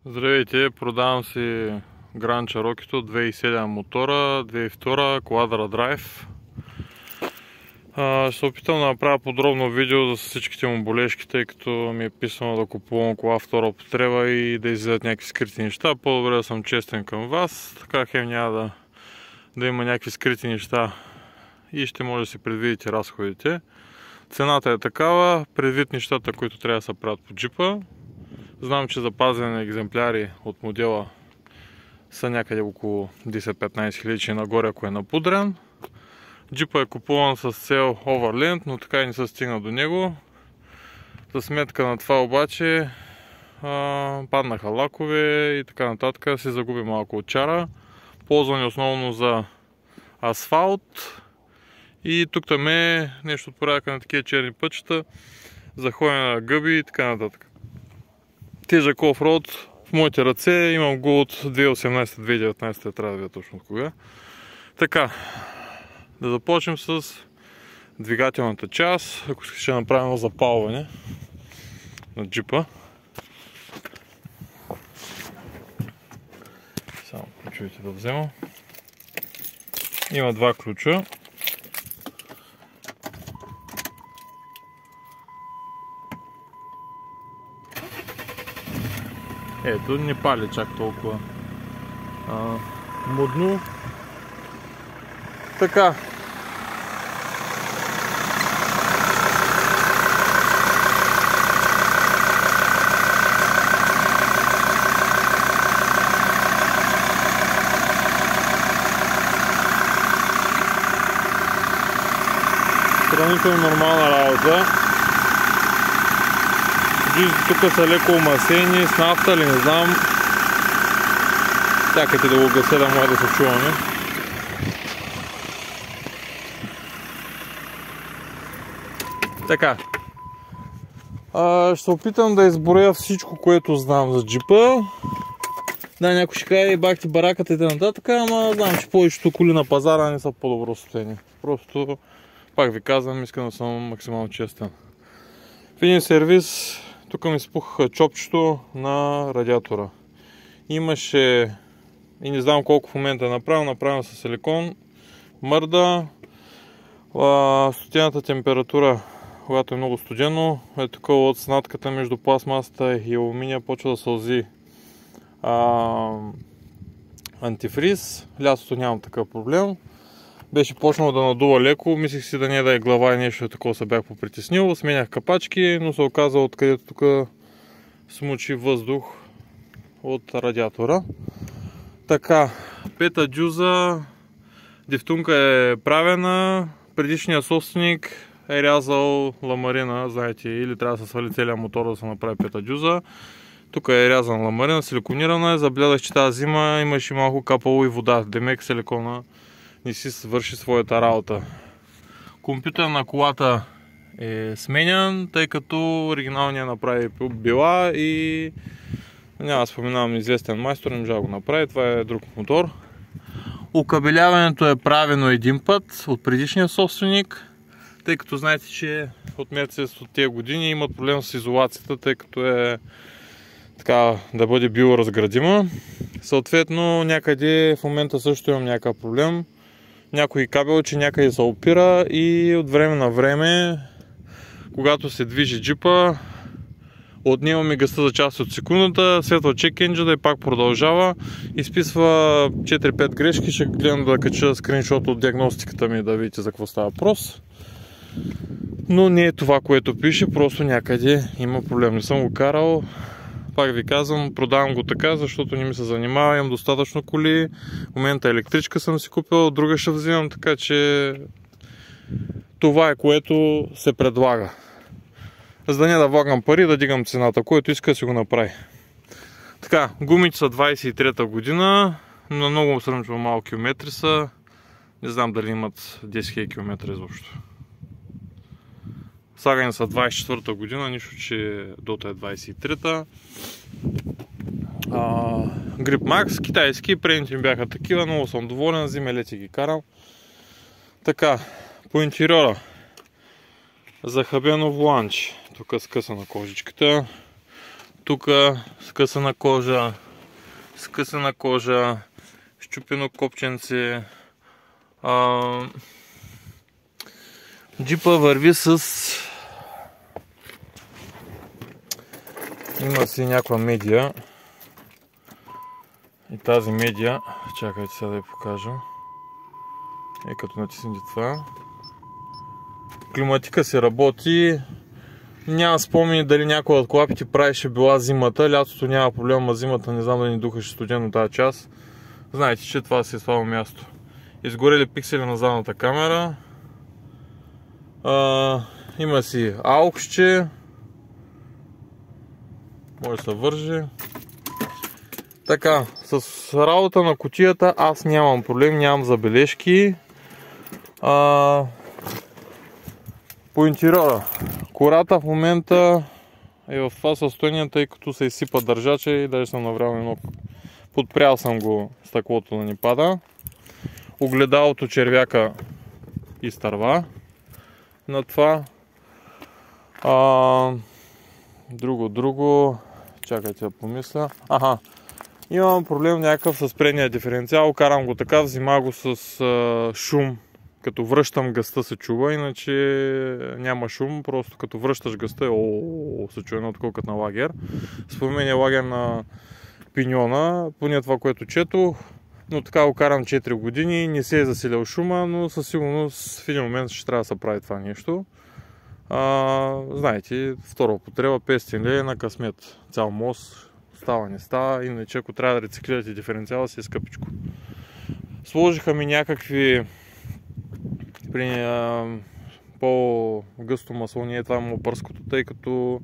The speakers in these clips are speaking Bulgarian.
Здравейте, продавам си Grand Cherokee 2007 мотора, 2002 Quadra Drive. Ще се опитам да направя подробно видео за всичките му болешки, тъй като ми е писано да купувам кола втора употреба и да излизат някакви скрити неща. По-добре да съм честен към вас, така хем няма да има някакви скрити неща и ще може да си предвидите разходите. Цената е такава, предвид нещата, които трябва да се правят по джипа. Знам, че запазени екземпляри от модела са някъде около 10-15 хиляди нагоре, ако е напудрен. Джипа е купуван с цел Overland, но така и не се стигна до него. За сметка на това обаче паднаха лакове и така нататък, се загуби малко от чара. Ползвани основно за асфалт и тук там е нещо от порядъка на такива черни пътчета, за ходене на гъби и така нататък. Тежък офроуд в моите ръце, имам го от 2018-2019, трябва да видя точно от кога. Така, да започнем с двигателната част, ако ще направим запалване на джипа. Само ключовете да взема. Има два ключа. Ето, не пали чак толкова мудно. Така. Сравнително нормална работа. Тук са леко омасени с нафта или не знам. Чакайте да го гася, да може да се чуваме. Така. Ще се опитам да изброя всичко, което знам за джипа. Да, някой ще каже, бахте бараката и т.н., ама знам, че повечето коли на пазара не са в по-добро състояние. Просто, пак ви казвам, искам да съм максимално честен. В един сервис тук ми спухаха чопчето на радиатора. Имаше, и не знам колко в момента е направено с силикон, мърда. Студената температура, когато е много студено, е тук от снатката между пластмасата и алуминия почва да сълзи антифриз. Лятото нямам такъв проблем. Беше почнал да надува леко, мислих си да не е глава и нещо такова, се бях попритеснил. Сменях капачки, но се оказа откъдето тук смучи въздух от радиатора. Така, пета дюза, дифтунка е правена, предишният собственик е рязал ламарина, знаете, или трябва да се свали целият мотор да се направи пета дюза. Тук е рязан ламарина, силиконирана е, заблядах, че тази зима имаше малко капало и вода, демек силикона не си върши своята работа. Компютър на колата е сменян, тъй като оригиналният направи била и няма да споменавам известен майстор, не можа да го направи, това е друг мотор. Окабеляването е правено един път от предишния собственик, тъй като знаете, че от Мерцедес от тези години имат проблем с изолацията, тъй като е така да бъде биоразградима. Съответно някъде в момента също имам някакъв проблем. Някой кабел, че някъде се опира и от време на време, когато се движи джипа, отнема ми гъста за част от секундата, светва чек енджина и пак продължава. Изписва 4-5 грешки, ще гледам да кача скриншот от диагностиката ми да видите за какво става въпрос. Но не е това, което пише, просто някъде има проблем. Не съм го карал. Пак ви казвам, продавам го така, защото не ми се занимава, имам достатъчно коли. В момента електричка съм си купил, друга ще взимам, така че това е, което се предлага. За да не да влагам пари, да дигам цената, който иска да си го направи. Така, гумите са 23-та година, на много сравнително малко километри са. Не знам дали имат 10 000 км изобщо. Слагани са 24-та година, нищо, че дота е 23-та. Grip Max, китайски, предните ми бяха такива, много съм доволен, зиме лети ги карам. Така, по интериора, захабено воланче, тук скъса на кожичката. Тук скъсана кожа, щупено копченце. Джипа върви с... Има си някаква медия. И тази медия, чакайте сега да я покажа. Като натиснете това. Климатика се работи. Няма спомени дали някоя от клапите правеше била зимата. Лятото няма проблема, зимата не знам да ни духаше студено тази част. Знаете, че това си е слабо място. Изгорели пиксели на задната камера. Има си ауксче. Може да се вържи. Така, с работа на кутията аз нямам проблем, нямам забележки. По интериора. Кората в момента е в това състояние, тъй като се изсипа държача и даже съм наврял едно. Подпрял съм го стъклото да ни пада. Огледалото червяка изтърва на това. Друго. Чакайте да помисля. Имам проблем някакъв с предния диференциал. Карам го така, взима го с шум. Като връщам гъста се чува, иначе няма шум. Просто като връщаш гъста се чува едно такова като на лагер. Спомен е лагер на пиньона, поне това, което четох. Но така го карам 4 години, не се е засилял шума, но със сигурност в един момент ще трябва да се прави това нещо. Знаете, втора употреба, 500 лева на късмет. Цял мост, става не става, иначе ако трябва да рециклирате диференциала си е скъпичко. Сложиха ми някакви при по-гъсто масло, не е това мопърското, тъй като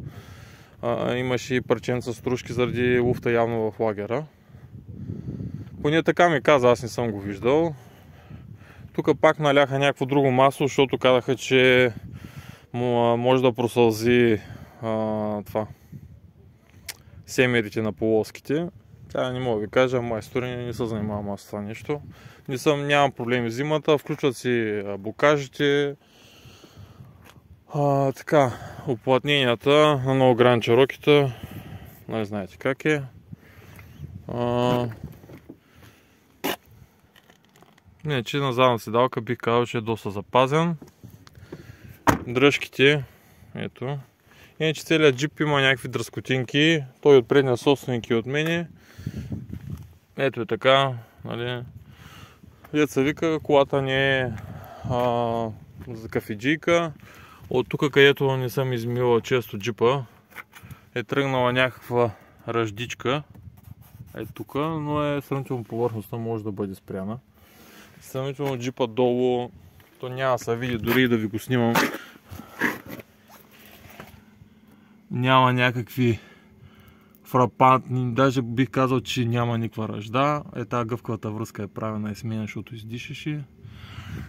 имаше и парченца стружки заради луфта явно в лагера. Поне така ми каза, аз не съм го виждал. Тук пак наляха някакво друго масло, защото казаха, че може да просълзи семерите на полоските. Тя не мога да ви кажа, майстори не се занимавам с това нещо. Нямам проблеми с зимата, включват си бокажите. Така, уплътненията на много Grand Cherokee-та, не знаете как е. Че на задна седалка бих казал, че е доста запазен. Дръжките, ето. Иначе целият джип има някакви дръскотинки. Той от предния собственик и от мене. Ето е така, нали. Деца вика, колата не е за кафеджийка. От тук, където не съм измила често джипа, е тръгнала някаква ръждичка. Ето тук, но е сравнително повърхността, може да бъде спряна. Сравнително джипа долу, то няма да се види, дори и да ви го снимам. Няма някакви фрапантни, даже бих казал, че няма никаква ръжда. Тази гъвкавата връзка е правена и сменя, защото издишаше.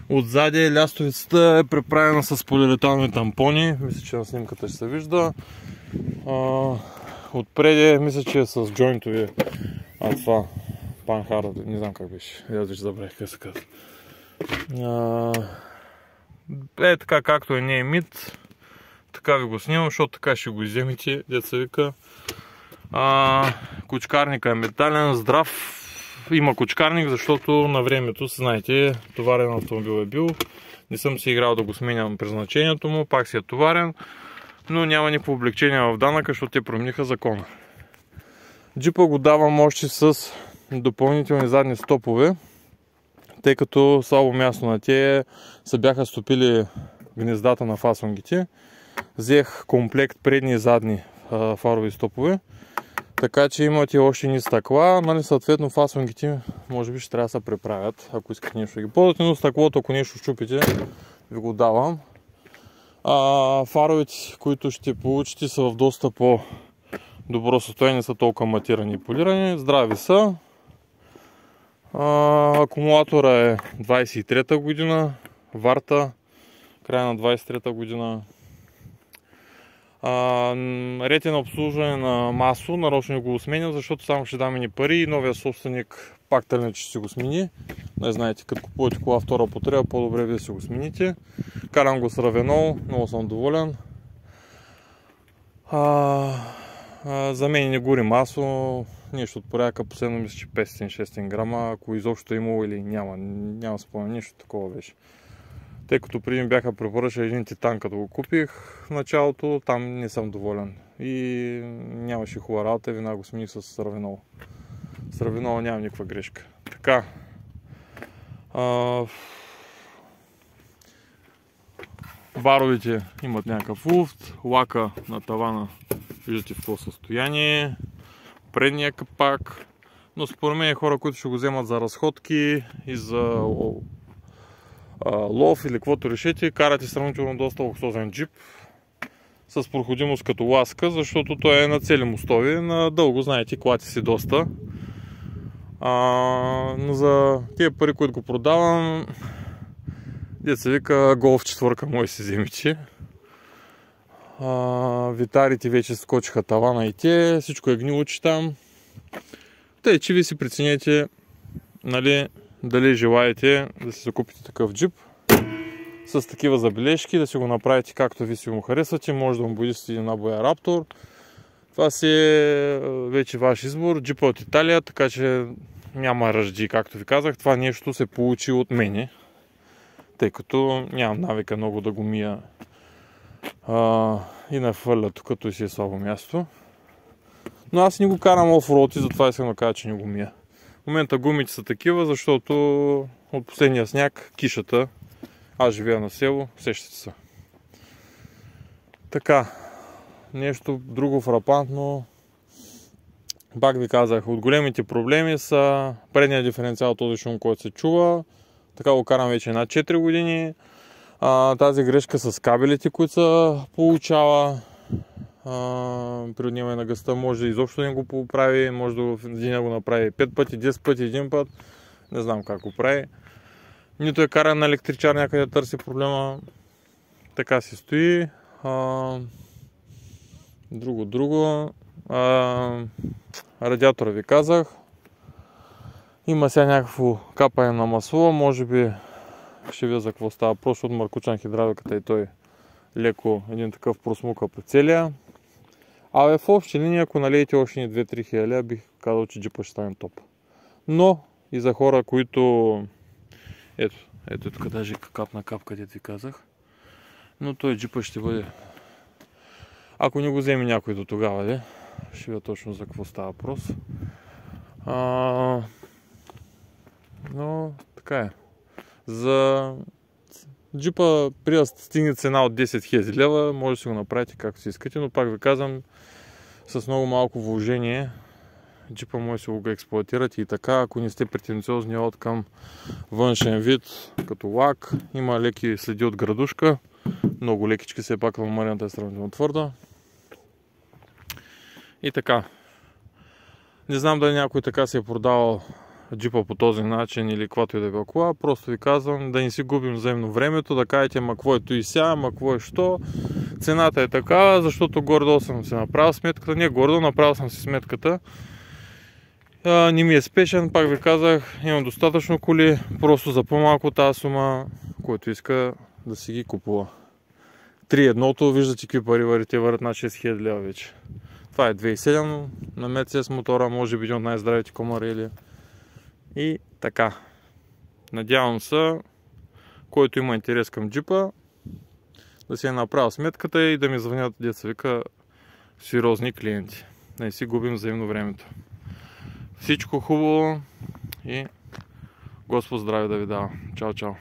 Отзади лястовицата е преправена с полиуретанови тампони. Мисля, че на снимката ще се вижда. Отпреди, мисля, че е с джойнтови. Това панхард, не знам как беше. Я вече забравих как се казва. Така както е, не е мит. Така ви го снимам, защото така ще го иземите, деца вика. Кочкарника е метален, здрав. Има кочкарник, защото на времето, знаете, товарен автомобил е бил. Не съм си играл да го сменям предназначението му, пак си е товарен. Но няма никакво облегчение в данъка, защото те промениха закона. Джипа го давам още с допълнителни задни стопове, тъй като слабо място на тие се бяха стопили гнездата на фасонгите. Взех комплект предни и задни фарови стопове, така че имате още ни стъкла, нали, съответно фасонгите може би ще трябва да се преправят, ако искате нещо да ги ползвате, но стъклото, ако нещо щупите, ви го давам. Фаровите, които ще получите, са в доста по-добро състояние, не са толкова матирани и полирани, здрави са. Акумулатора е 23-та година, варта, края на 23-та година. Ред е на обслужване на масло, нарочно го сменям, защото само ще дам ни пари и новия собственик пак търне, че ще си го смени. Не знаете, като купувате кола втора употреба, по-добре вие си го смените. Карам го с Равенол, много съм доволен. За мен не гори масло, нещо от порядъка, последно мисля, че 500-600 грама, ако изобщо е имало или няма спомен, нищо такова беше. Тъй като преди ми бяха препоръчали един титан, като го купих в началото, там не съм доволен и нямаше хубава работа, веднага го смених с равенол. С равенола няма никаква грешка. Така. Баровите имат някакъв луфт, лака на тавана виждате в какво състояние, предния капак, но според мен хора, които ще го вземат за разходки и за лов или каквото решите, карате сравнително доста луксозен джип с проходимост като ласка, защото той е на цели мостови, на дълго, знаете, клати си доста. Но за тия пари, които го продавам, деца вика Голф 4 може си вземите. Витарите вече скочиха тавана и те, всичко е гнилоче там. Тъй, че ви си преценете, нали, дали желаете да си закупите такъв джип с такива забележки, да си го направите както ви си го харесвате. Може да му бъдете една боя Раптор. Това си е вече ваш избор. Джипа от Италия, така че няма ръжди, както ви казах. Това нещо се получи от мене, тъй като нямам навика много да го мия и нахвърля тук, като и си е слабо място. Но аз не го карам офроуд и затова искам да кажа, че не го мия. В момента гумите са такива, защото от последния сняг, кишата, аз живея на село, сещате се. Така, нещо друго фрапантно. Пак ви казах, от големите проблеми са предния диференциал, този шум, който се чува. Така го карам вече над 4 години. Тази грешка с кабелите, които се получава при отнемане на гъста, може да изобщо не го поправи, може да го направи 5 пъти, 10 пъти, 1 път. Не знам как го прави. Нито е каран на електричар някъде да търси проблема. Така си стои. Друго. Радиатора ви казах. Има сега някакво капане на масло, може би ще видя за какво става. Просто от маркучан хидравликата и той леко един такъв просмука по целия. В общи линии, ако налеете още ни 2-3 хиляди, бих казал, че джипа ще стане топ. Но и за хора, които... Ето тук даже капна капка, дето ви казах. Но той джипа ще бъде... Ако не го вземе някой до тогава, ще видя точно за какво става въпрос. Но така е. За джипа, при да стигне цена от 10 000 лева, може да си го направите както си искате, но пак ви казвам, с много малко вложение джипа може да си го експлоатирате и така, ако не сте претенциозни от към външен вид, като лак, има леки следи от градушка, много лекички, все пак ламарията е сравнително твърда. И така. Не знам дали някой така си е продавал джипа по този начин или каквато и да е кола. Просто ви казвам да не си губим взаимно времето, да кажете ма какво е то и ся, ма какво е що. Цената е такава, защото гордо съм си направил сметката. Не гордо, направил съм си сметката. Не ми е спешен, пак ви казах, имам достатъчно коли, просто за по-малко тази сума, който иска да си ги купува. 3.1-то, виждате какви пари варите, варят на 6000 лева вече. Това е 2.7 на Mercedes мотора, може би един от най-здравите комарели. И така. Надявам се, който има интерес към джипа, да си е направил сметката и да ми звънят, деца вика, сериозни клиенти. Да не си губим взаимно времето. Всичко хубаво и Господ здраве да ви дава. Чао, чао.